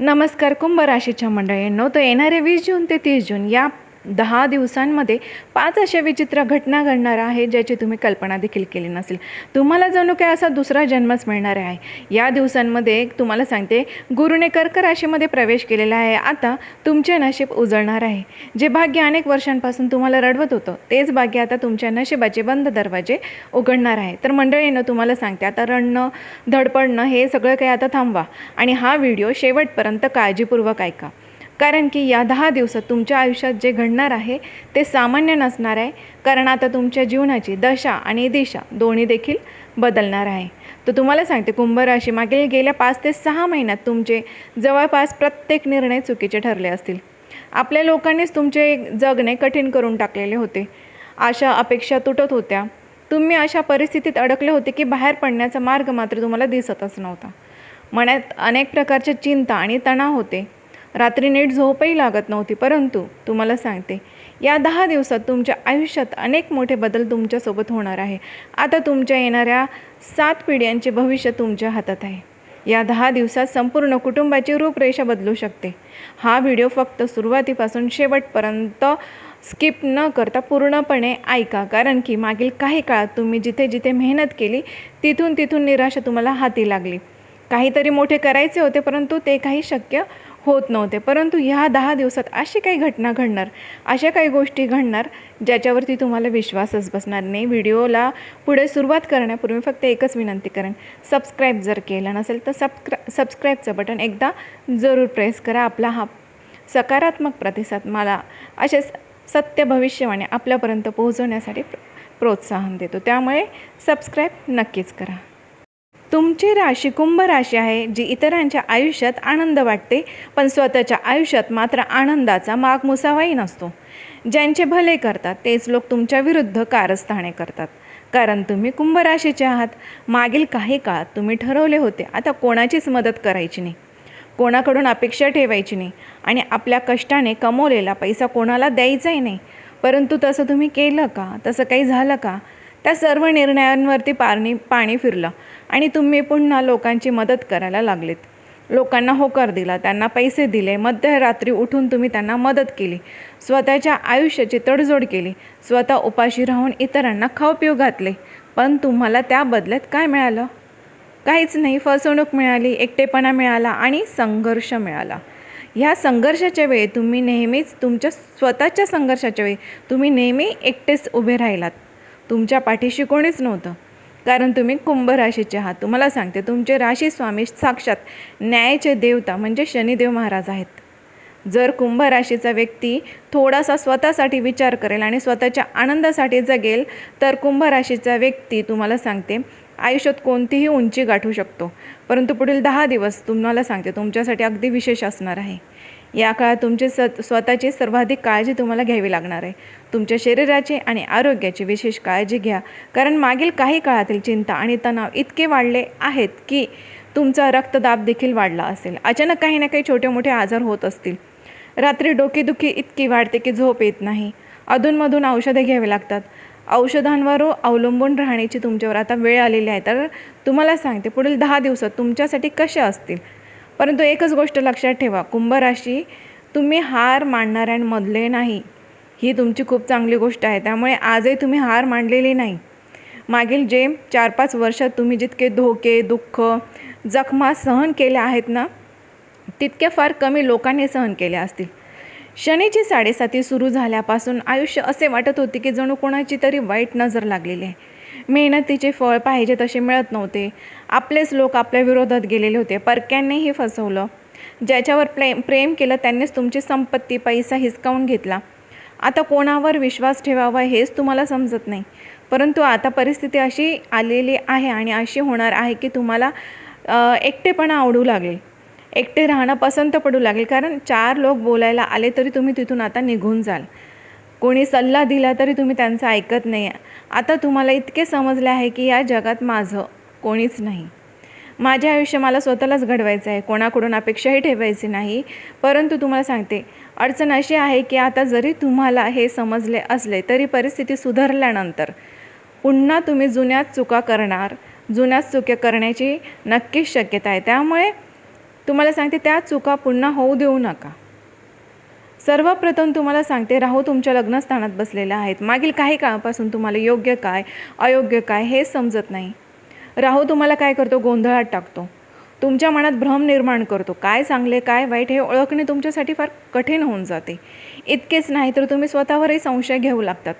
नमस्कार कुंभ राशीच्या मंडळींनो, तर येणारे 20 जून ते 30 जून या 10 दिवसांमध्ये 5 अशा विचित्र घटना घडणार आहे ज्याची तुम्ही कल्पना देखील केली नसेल. तुम्हाला जणू काय असा दुसरा जन्मच मिळणार आहे. या दिवसांमध्ये तुम्हाला सांगते, गुरुने कर्क राशीमध्ये प्रवेश केलेला आहे. आता तुमचे नशीब उजळणार आहे. जे भाग्य अनेक वर्षांपासून तुम्हाला रडवत होतं तेच भाग्य आता तुमच्या नशिबाचे बंद दरवाजे उघडणार आहे. तर मंडळींनो, तुम्हाला सांगते, आता रडणं धडपडणं हे सगळं काही आता थांबवा आणि हा व्हिडिओ शेवटपर्यंत काळजीपूर्वक ऐका. कारण की या 10 दिवसात तुमच्या आयुष्यात जे घडणार आहे ते सामान्य नसणार आहे. कारण आता तुमच्या जीवनाची दशा आणि दिशा दोन्ही देखील बदलणार आहे. तर तुम्हाला सांगते, कुंभ राशी मागील गेल्या 5 ते 6 महिन्यात तुमचे जवळपास प्रत्येक निर्णय चुकीचे ठरले असतील. आपल्या लोकांनीच तुमचे जगणे कठीण करून टाकलेले होते. आशा अपेक्षा तुटत होत्या. तुम्ही अशा परिस्थितीत अडकले होते की बाहेर पडण्याचा मार्ग मात्र तुम्हाला दिसतच नव्हता. मनात अनेक प्रकारच्या चिंता आणि तणाव होते. रात्री नीट झोपही लागत नव्हती. परंतु तुम्हाला सांगते, या 10 दिवसात तुमच्या आयुष्यात अनेक मोठे बदल तुमच्यासोबत होणार आहे. आता तुमच्या येणाऱ्या 7 पिढ्यांचे भविष्य तुमच्या हातात आहे. या 10 दिवसात संपूर्ण कुटुंबाची रूपरेषा बदलू शकते. हा व्हिडिओ फक्त सुरुवातीपासून शेवटपर्यंत स्किप न करता पूर्णपणे ऐका. कारण की मागील काही काळात तुम्ही जिथे जिथे मेहनत केली तिथून निराशा तुम्हाला हाती लागली. काहीतरी मोठे करायचे होते परंतु ते काही शक्य होत नव्हते. परंतु ह्या 10 दिवसात अशी काही घटना घडणार, अशा काही गोष्टी घडणार ज्याच्यावरती तुम्हाला विश्वासच बसणार नाही. व्हिडिओला पुढे सुरुवात करण्यापूर्वी फक्त एकच विनंती करेन, सबस्क्राईब जर केलं नसेल तर सबस्क्राईबचं बटन एकदा जरूर प्रेस करा. आपला हा सकारात्मक प्रतिसाद मला असेच सत्य भविष्यवाणी आपल्यापर्यंत पोहोचवण्यासाठी प्रोत्साहन देतो. त्यामुळे सबस्क्राईब नक्कीच करा. तुमची राशी कुंभ राशी आहे, जी इतरांच्या आयुष्यात आनंद वाटते पण स्वतःच्या आयुष्यात मात्र आनंदाचा मागमुसावाही नसतो. ज्यांचे भले करतात तेच लोक तुमच्या विरुद्ध कारस्थाने करतात. कारण तुम्ही कुंभ राशीचे आहात. मागील काही काळात तुम्ही ठरवले होते आता कोणाचीच मदत करायची नाही, कोणाकडून अपेक्षा ठेवायची नाही आणि आपल्या कष्टाने कमवलेला पैसा कोणाला द्यायचाही नाही. परंतु तसं तुम्ही केलं का? तसं काही झालं का? त्या सर्व निर्णयांवरती पाणी फिरलं आणि तुम्ही पुन्हा लोकांची मदत करायला लागलेत. लोकांना होकार दिला, त्यांना पैसे दिले, मध्यरात्री उठून तुम्ही त्यांना मदत केली, स्वतःच्या आयुष्याची तडजोड केली, स्वतः उपाशी राहून इतरांना खाऊ-पिऊ घातले. पण तुम्हाला त्या बदल्यात काय मिळालं? काहीच नाही. फसवणूक मिळाली, एकटेपणा मिळाला आणि संघर्ष मिळाला. ह्या संघर्षाच्या वेळी तुम्ही नेहमीच तुमच्या स्वतःच्या संघर्षाच्या वेळी तुम्ही नेहमी एकटेच उभे राहिलात. तुमच्या पाठीशी कोणीच नव्हतं. कारण तुम्ही कुंभ राशीचे आहात. तुम्हाला सांगते, तुमचे राशी स्वामी साक्षात न्यायाचे देवता म्हणजे शनिदेव महाराज आहेत. जर कुंभ राशीचा व्यक्ती थोडासा स्वतःसाठी विचार करेल आणि स्वतःच्या आनंदासाठी जगेल तर कुंभ राशीचा व्यक्ती तुम्हाला सांगते आयुष्यात कोणतीही उंची गाठू शकतो. परंतु पुढील 10 दिवस तुम्हाला सांगते तुमच्यासाठी अगदी विशेष असणार आहे. या काळात तुमची स्वतःची सर्वाधिक काळजी तुम्हाला घ्यावी लागणार आहे. तुमच्या शरीराची आणि आरोग्याची विशेष काळजी घ्या. कारण मागील काही काळातील चिंता आणि तणाव इतके वाढले आहेत की तुमचा रक्तदाब देखील वाढला असेल. अचानक काही ना काही छोटे मोठे आजार होत असतील. रात्री डोकेदुखी इतकी वाढते की झोप येत नाही. अधूनमधून औषधे घ्यावी लागतात. औषधांवर अवलंबून राहण्याची तुमच्यावर आता वेळ आलेली आहे. तर तुम्हाला सांगते, पुढील 10 दिवसात तुमच्यासाठी कसे असतील. परंतु एकच गोष्ट लक्षात ठेवा, कुंभ राशी तुम्ही हार मानणाऱ्यांमधले नाही. ही तुमची खूप चांगली गोष्ट आहे. त्यामुळे आजही तुम्ही हार मानलेली नाही. मागील जे 4-5 वर्षात तुम्ही जितके धोके, दुःख, जखमा सहन केल्या आहेत ना, तितक्या फार कमी लोकांनी सहन केल्या असतील. शनीची 7.5 सुरू झाल्यापासून आयुष्य असे वाटत होते की जणू कोणाची तरी वाईट नजर लागलेली आहे. मेहनतीचे फळ पाहिजे तसे मिळत नव्हते. आपलेच लोक आपल्या विरोधात गेलेले होते. परक्यांनीही फसवलं. ज्याच्यावर प्रेम केलं त्यांनीच तुमची संपत्ती, पैसा हिसकावून घेतला. आता कोणावर विश्वास ठेवावा हेच तुम्हाला समजत नाही. परंतु आता परिस्थिती अशी आलेली आहे आणि अशी होणार आहे की तुम्हाला एकटेपणा आवडू लागेल, एकटे राहणं पसंत पडू लागेल. कारण 4 लोक बोलायला आले तरी तुम्ही तिथून आता निघून जाल. कोणी सल्ला दिला तरी तुम्ही त्यांचं ऐकत नाही. आता तुम्हाला इतके समजले आहे की या जगात माझं कोणीच नाही. माझे आयुष्य मला स्वतःलाच घडवायचं आहे, कोणाकडून अपेक्षाही ठेवायची नाही. परंतु तुम्हाला सांगते, अडचण अशी आहे की आता जरी तुम्हाला हे समजले असले तरी परिस्थिती सुधारल्यानंतर पुन्हा तुम्ही जुन्याच चुका करणार, जुन्याच चुका करण्याची नक्कीच शक्यता आहे. त्यामुळे तुम्हाला सांगते त्या चुका पुन्हा होऊ देऊ नका. सर्वप्रथम तुम्हाला सांगते, राहू तुमच्या लग्नस्थानात बसलेल्या आहेत. मागील काही काळापासून तुम्हाला योग्य काय अयोग्य काय हे समजत नाही. राहू तुम्हाला काय करतो, गोंधळात टाकतो. तुमच्या मनात भ्रम निर्माण करतो. काय चांगले काय वाईट हे ओळखणे तुमच्यासाठी फार कठीण होऊन जाते. इतकेच नाही तर तुम्ही स्वतःवरही संशय घेऊ लागतात.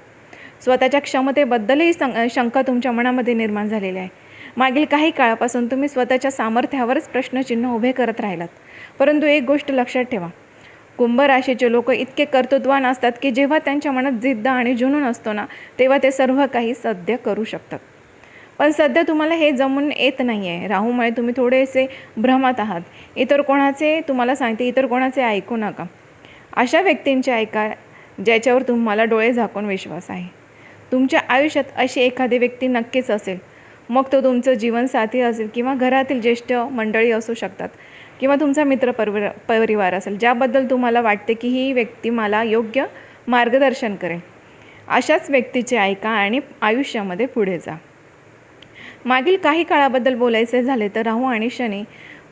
स्वतःच्या क्षमतेबद्दलही शंका तुमच्या मनामध्ये निर्माण झालेली आहे. मागील काही काळापासून तुम्ही स्वतःच्या सामर्थ्यावरच प्रश्नचिन्ह उभे करत राहिलात. परंतु एक गोष्ट लक्षात ठेवा, कुंभ राशीचे लोक इतके कर्तृत्वान असतात की जेव्हा त्यांच्या मनात जिद्द आणि जुनून असतो ना, तेव्हा ते सर्व काही साध्य करू शकतात. पण सध्या तुम्हाला हे जमून येत नाही आहे. राहूमुळे तुम्ही थोडेसे भ्रमात आहात. तुम्हाला सांगते, इतर कोणाचे ऐकू नका. अशा व्यक्तींचे ऐका ज्याच्यावर तुम्हाला डोळे झाकून विश्वास आहे. तुमच्या आयुष्यात अशी एखादी व्यक्ती नक्कीच असेल. मग तो तुमचं जीवनसाथी असेल किंवा घरातील ज्येष्ठ मंडळी असू शकतात किंवा तुमचा परिवार असेल, ज्याबद्दल तुम्हाला वाटते की ही व्यक्ती मला योग्य मार्गदर्शन करेल. अशाच व्यक्तीचे ऐका आणि आयुष्यामध्ये पुढे जा. मागील काही काळाबद्दल बोलायचे झाले तर राहू आणि शनी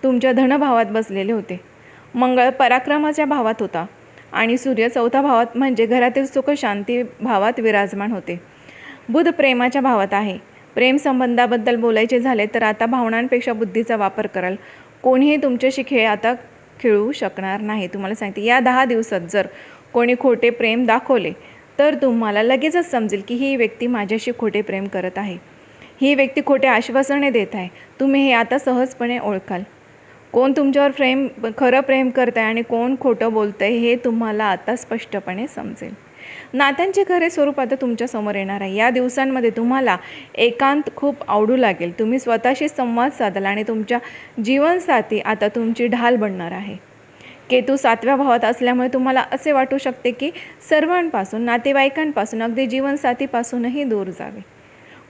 तुमच्या धनभावात बसलेले होते. मंगळ पराक्रमाच्या भावात होता आणि सूर्य चौथा भावात म्हणजे घरातील सुख शांती भावात विराजमान होते. बुध प्रेमाच्या भावात आहे. प्रेम संबंधाबद्दल बोलायचे झाले तर आता भावनांपेक्षा बुद्धीचा वापर कराल. कोणीही तुमच्याशी खेळ आता खेळू शकणार नाही. तुम्हाला सांगते, या 10 दिवसात जर कोणी खोटे प्रेम दाखवले तर तुम्हाला लगेचच समजेल की ही व्यक्ती माझ्याशी खोटे प्रेम करत आहे. ही व्यक्ती खोटे आश्वासने देत आहे. तुम्ही हे आता सहजपणे ओळखाल. कोण तुमच्यावर खरं प्रेम करत आहे आणि कोण खोटं बोलतं आहे हे तुम्हाला आता स्पष्टपणे समजेल. नात्यांचे खरे स्वरूप आता तुमच्यासमोर येणार आहे. या दिवसांमध्ये तुम्हाला एकांत खूप आवडू लागेल. तुम्ही स्वतःशी संवाद साधाल आणि तुमच्या जीवनसाथी आता तुमची ढाल बनणार आहे. केतू 7व्या भावात असल्यामुळे तुम्हाला असे वाटू शकते की सर्वांपासून, नातेवाईकांपासून, अगदी जीवनसाथीपासूनही दूर जावे,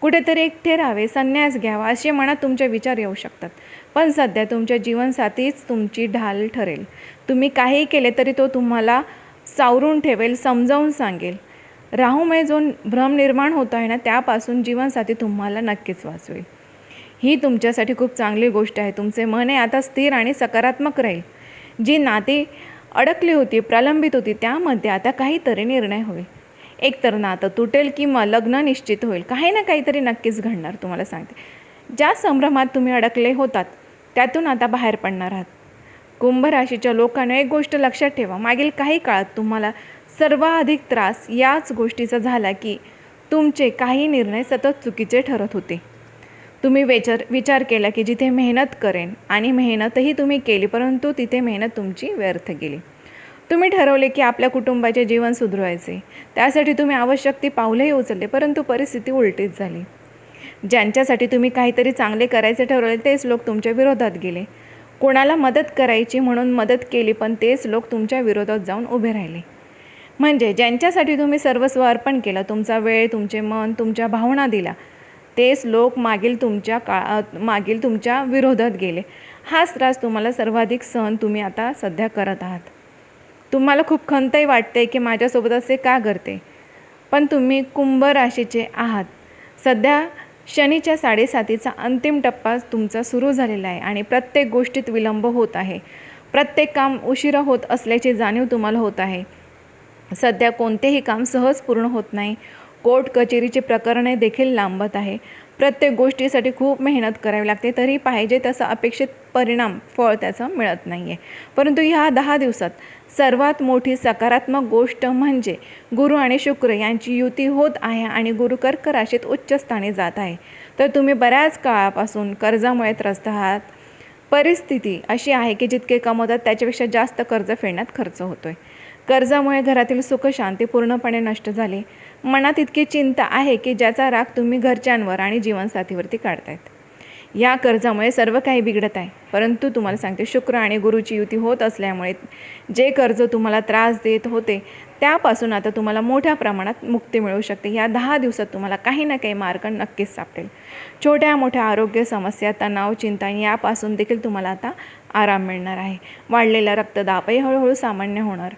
कुठेतरी एकटे राहावे, संन्यास घ्यावा असे मनात तुमचे विचार येऊ शकतात. पण सध्या तुमच्या जीवनसाथीच तुमची ढाल ठरेल. तुम्ही काहीही केले तरी तो तुम्हाला सावरून ठेवेल, समजावून सांगेल. राहूमुळे जो भ्रम निर्माण होतो आहे ना, त्यापासून जीवनसाथी तुम्हाला नक्कीच वाचवेल. ही तुमच्यासाठी खूप चांगली गोष्ट आहे. तुमचे मन हे आता स्थिर आणि सकारात्मक राहील. जी नाती अडकली होती, प्रलंबित होती, त्यामध्ये आता काहीतरी निर्णय होईल. एकतर नातं तुटेल किंवा लग्न निश्चित होईल. काही ना काहीतरी नक्कीच घडणार. तुम्हाला सांगते, ज्या संभ्रमात तुम्ही अडकले होतात त्यातून आता बाहेर पडणार आहात. कुंभ राशीच्या लोकांना एक गोष्ट लक्षात ठेवा, मागील काही काळात तुम्हाला सर्वाधिक त्रास याच गोष्टीचा झाला की तुमचे काही निर्णय सतत चुकीचे ठरत होते. तुम्ही विचार केला की जिथे मेहनत करेन आणि मेहनतही तुम्ही केली, परंतु तिथे मेहनत तुमची व्यर्थ गेली. तुम्ही ठरवले की आपल्या कुटुंबाचे जीवन सुधारायचे. त्यासाठी तुम्ही आवश्यक ती पावलेही उचलले, परंतु परिस्थिती उलटीच झाली. ज्यांच्यासाठी तुम्ही काहीतरी चांगले करायचे ठरवले तेच लोक तुमच्या विरोधात गेले. कोणाला मदत करायची म्हणून मदत केली, पण तेच लोक तुमच्या विरोधात जाऊन उभे राहिले. म्हणजे ज्यांच्यासाठी तुम्ही सर्वस्व अर्पण केलं, तुमचा वेळ, तुमचे मन, तुमच्या भावना दिला, तेच लोक मागील तुमच्या विरोधात गेले. हाच त्रास तुम्हाला सर्वाधिक सहन तुम्ही आता सध्या करत आहात. तुम्हाला खूप खंतही वाटते की माझ्यासोबत असे का घडते. पण तुम्ही कुंभ राशीचे आहात. सध्या शनीच्या 7.5चा अंतिम टप्पा तुमचा सुरू झालेला आहे आणि प्रत्येक गोष्टीत विलंब होत आहे. प्रत्येक काम उशिरा होत असल्याची जाणीव तुम्हाला होत आहे. सध्या कोणतेही काम सहज पूर्ण होत नाही. कोर्ट कचेरीची प्रकरणे देखील लांबत आहे. प्रत्येक गोष्टीसाठी खूप मेहनत करावी लागते, तरी पाहिजे तसा अपेक्षित फळ त्याचं मिळत नाही आहे. परंतु ह्या 10 दिवसात सर्वात मोठी सकारात्मक गोष्ट म्हणजे गुरु आणि शुक्र यांची युती होत आहे आणि गुरु कर्क राशीत उच्च स्थानी जात आहे. तर तुम्ही बऱ्याच काळापासून कर्जामुळे त्रस्त आहात. परिस्थिती अशी आहे की जितके कमवतात त्याच्यापेक्षा जास्त कर्ज फेडण्यात खर्च होतो आहे. कर्जामुळे घरातील सुख शांती पूर्णपणे नष्ट झाली. मनात इतकी चिंता आहे की ज्याचा राग तुम्ही घरच्यांवर आणि जीवनसाथीवरती काढतायत. या कर्जामुळे सर्व काही बिघडत आहे. परंतु तुम्हाला सांगते, शुक्र आणि गुरुची युती होत असल्यामुळे जे कर्ज तुम्हाला त्रास देत होते त्यापासून आता तुम्हाला मोठ्या प्रमाणात मुक्ती मिळू शकते. या 10 दिवसात तुम्हाला काही ना काही मार्ग नक्कीच सापडेल. छोट्या मोठ्या आरोग्य समस्या, तणाव, चिंता यापासून देखील तुम्हाला आता आराम मिळणार आहे. वाढलेला रक्तदाबही हळूहळू सामान्य होणार.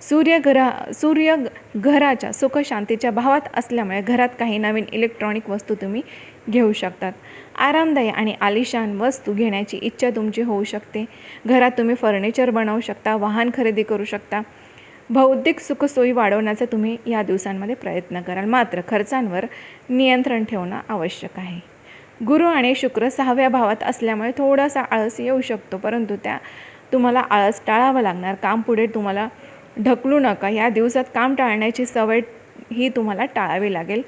सूर्य घराच्या सुख शांतीच्या भावात असल्यामुळे घरात काही नवीन इलेक्ट्रॉनिक वस्तू तुम्ही घेऊ शकतात. आरामदायी आणि आलिशान वस्तू घेण्याची इच्छा तुमची होऊ शकते. घरात तुम्ही फर्निचर बनवू शकता, वाहन खरेदी करू शकता. बौद्धिक सुखसोयी वाढवण्याचा तुम्ही या दिवसांमध्ये प्रयत्न कराल. मात्र खर्चांवर नियंत्रण ठेवणं आवश्यक आहे. गुरु आणि शुक्र 6व्या भावात असल्यामुळे थोडासा आळस येऊ शकतो, परंतु तुम्हाला आळस टाळावं लागणार. काम पुढे तुम्हाला ढकलू नका. या दिवसात काम टाळण्याची सवय ही तुम्हाला टाळावी लागेल.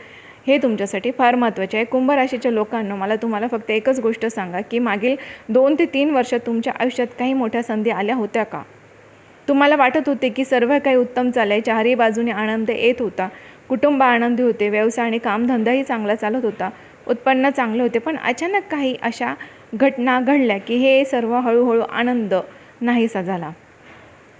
हे तुमच्यासाठी फार महत्त्वाचे आहे. कुंभ राशीच्या लोकांनो, मला तुम्हाला फक्त एकच गोष्ट सांगा की मागील 2 ते 3 वर्षात तुमच्या आयुष्यात काही मोठ्या संधी आल्या होत्या का? तुम्हाला वाटत होते की सर्व काही उत्तम चालले, चारही बाजूने आनंद येत होता, कुटुंब आनंदी होते, व्यवसाय आणि कामधंदाही चांगला चालत होता, उत्पन्न चांगले होते, पण अचानक काही अशा घटना घडल्या की हे सर्व हळूहळू आनंद नाहीसा झाला.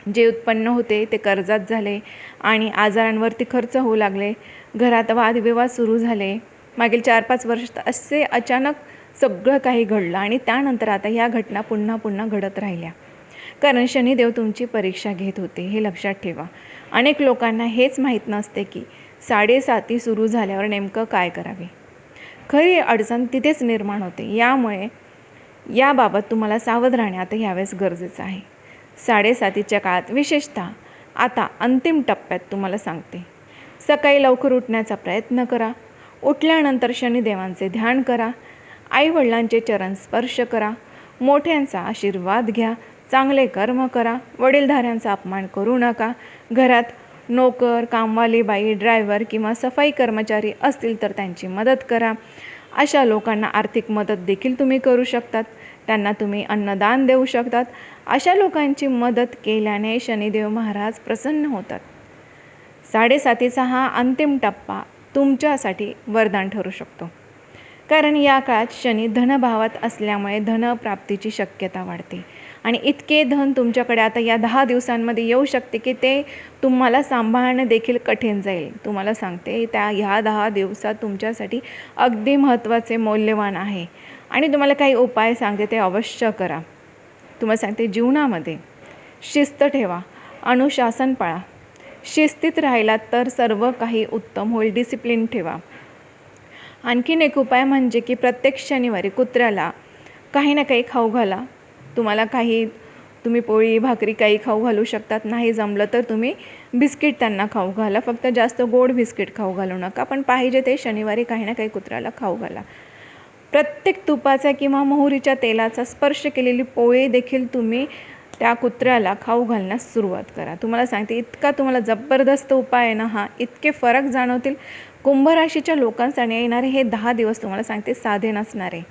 जे उत्पन्न होते ते कर्जात झाले आणि आजारांवरती खर्च होऊ लागले. घरात वादविवाद सुरू झाले. मागील 4-5 वर्षात असे अचानक सगळं काही घडलं आणि त्यानंतर आता ह्या घटना पुन्हा पुन्हा घडत राहिल्या. कारण शनिदेव तुमची परीक्षा घेत होते, हे लक्षात ठेवा. अनेक लोकांना हेच माहीत नसते की 7.5 सुरू झाल्यावर नेमकं काय करावे. खरी अडचण तिथेच निर्माण होते. यामुळे याबाबत तुम्हाला सावध राहणे आता यावेळेस गरजेचं आहे. 7.5च्या काळात विशेषतः आता अंतिम टप्प्यात तुम्हाला सांगते, सकाळी लवकर उठण्याचा प्रयत्न करा. उठल्यानंतर शनिदेवांचे ध्यान करा. आईवडिलांचे चरण स्पर्श करा. मोठ्यांचा आशीर्वाद घ्या. चांगले कर्म करा. वडीलधाऱ्यांचा अपमान करू नका. घरात नोकर, कामवाली बाई, ड्रायव्हर किंवा सफाई कर्मचारी असतील तर त्यांची मदत करा. अशा लोकांना आर्थिक मदत देखील तुम्ही करू शकतात. त्यांना तुम्ही अन्नदान देऊ शकतात. अशा लोकांची मदत केल्याने शनिदेव महाराज प्रसन्न होतात. 7.5चा हा अंतिम टप्पा तुमच्यासाठी वरदान ठरू शकतो. कारण या काळात शनी धनभावात असल्यामुळे धनप्राप्तीची शक्यता वाढते आणि इतके धन तुमच्याकडे आता या 10 दिवसांमध्ये येऊ शकते की ते तुम्हाला सांभाळणं देखील कठीण जाईल. तुम्हाला सांगते ह्या 10 दिवसात तुमच्यासाठी अगदी महत्त्वाचे, मौल्यवान आहे आणि तुम्हाला काही उपाय सांगते ते अवश्य करा. तुम्हाला सांगते जीवनामध्ये शिस्त ठेवा, अनुशासन पाळा. शिस्तीत राहिलात तर सर्व काही उत्तम होईल. डिसिप्लिन ठेवा. आणखीन एक उपाय म्हणजे की प्रत्येक शनिवारी कुत्र्याला काही ना काही खाऊ घाला. तुम्ही पोळी भाकरी काही खाऊ घालू शकतात. नाही जमलं तर तुम्ही बिस्किट त्यांना खाऊ घाला. फक्त जास्त गोड बिस्किट खाऊ घालू नका, पण पाहिजे ते शनिवारी काही ना काही कुत्र्याला खाऊ घाला. प्रत्येक तुपाचा किंवा मोहरीच्या तेलाचा स्पर्श केलेली पोळी देखील तुम्ही त्या कुत्र्याला खाऊ घालण्यास सुरुवात करा. तुम्हाला सांगते इतका तुम्हाला जबरदस्त उपाय आहे ना हा, इतके फरक जाणवतील. कुंभ राशीच्या लोकांसाठी येणारे हे 10 दिवस तुम्हाला सांगते साधे नसणारे.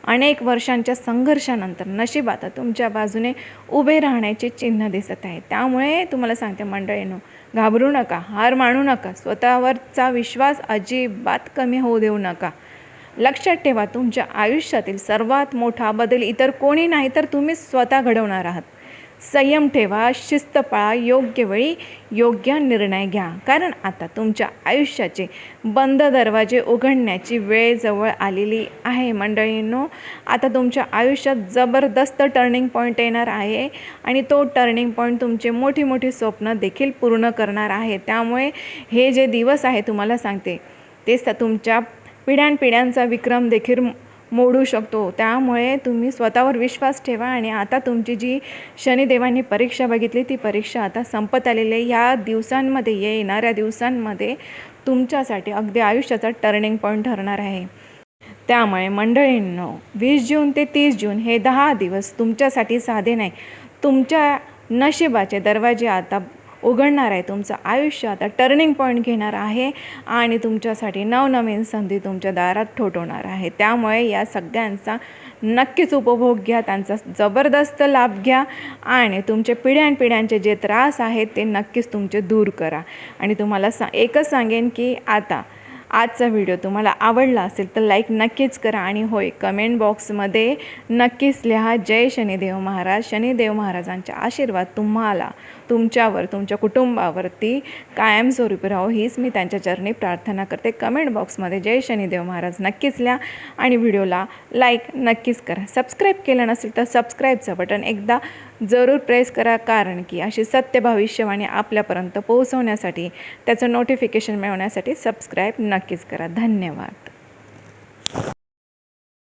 अनेक वर्षांच्या संघर्षानंतर नशीब आता तुमच्या बाजूने उभे राहण्याचे चिन्ह दिसत आहे. त्यामुळे तुम्हाला सांगते मंडळींनो, घाबरू नका, हार मानू नका, स्वतःवरचा विश्वास अजिबात कमी होऊ देऊ नका. लक्षात ठेवा, तुमच्या आयुष्यातील सर्वात मोठा बदल इतर कोणी नाही तर तुम्ही स्वतः घडवणार आहात. संयम ठेवा, शिस्त पाळा, योग्य वेळी योग्य निर्णय घ्या. कारण आता तुमच्या आयुष्याचे बंद दरवाजे उघडण्याची वेळ जवळ आलेली आहे. मंडळींनो, आता तुमच्या आयुष्यात जबरदस्त टर्निंग पॉईंट येणार आहे आणि तो टर्निंग पॉईंट तुमचे मोठी मोठी स्वप्न देखील पूर्ण करणार आहे. त्यामुळे हे जे दिवस आहे तुम्हाला सांगते ते तुमच्या पिढ्यानपिढ्यांचा विक्रम देखील मोडू शकतो. त्यामुळे तुम्ही स्वतःवर विश्वास ठेवा आणि आता तुमची जी शनिदेवांनी परीक्षा बघितली ती परीक्षा आता संपत आलेली आहे. या दिवसांमध्ये, येणाऱ्या दिवसांमध्ये तुमच्यासाठी अगदी आयुष्याचा टर्निंग पॉईंट ठरणार आहे. त्यामुळे मंडळींनो, 20 जून ते 30 जून हे 10 दिवस तुमच्यासाठी साधे नाही, तुमच्या नशिबाचे दरवाजे आता उघडणार आहे. तुमचं आयुष्य आता टर्निंग पॉईंट घेणार आहे आणि तुमच्यासाठी नवनवीन संधी तुमच्या दारात ठोठवणार आहे. त्यामुळे या सगळ्यांचा नक्कीच उपभोग घ्या, त्यांचा जबरदस्त लाभ घ्या आणि तुमचे पिढ्यानपिढ्यांचे जे त्रास आहेत ते नक्कीच तुमचे दूर करा. आणि तुम्हाला एकच सांगेन की आता आजचा व्हिडिओ तुम्हाला आवडला असेल तर लाईक नक्कीच करा आणि होय, कमेंट बॉक्समध्ये नक्कीच लिहा जय शनिदेव महाराज. शनिदेव महाराजांचा आशीर्वाद तुम्हाला, तुमच्यावर, तुमच्या कुटुंबावरती कायमस्वरूपी राहो हीच मी त्यांच्या चरणी प्रार्थना करते. कमेंट बॉक्समध्ये जय शनिदेव महाराज नक्कीच लिहा आणि व्हिडिओला लाईक नक्कीच करा. सबस्क्राईब केलं नसेल तर सबस्क्राईबचं बटन एकदा जरूर प्रेस करा, कारण की अशी सत्य भविष्यवाणी आपल्यापर्यंत पोहोचवण्यासाठी, त्याचं नोटिफिकेशन मिळवण्यासाठी सबस्क्राईब नक्कीच करा. धन्यवाद.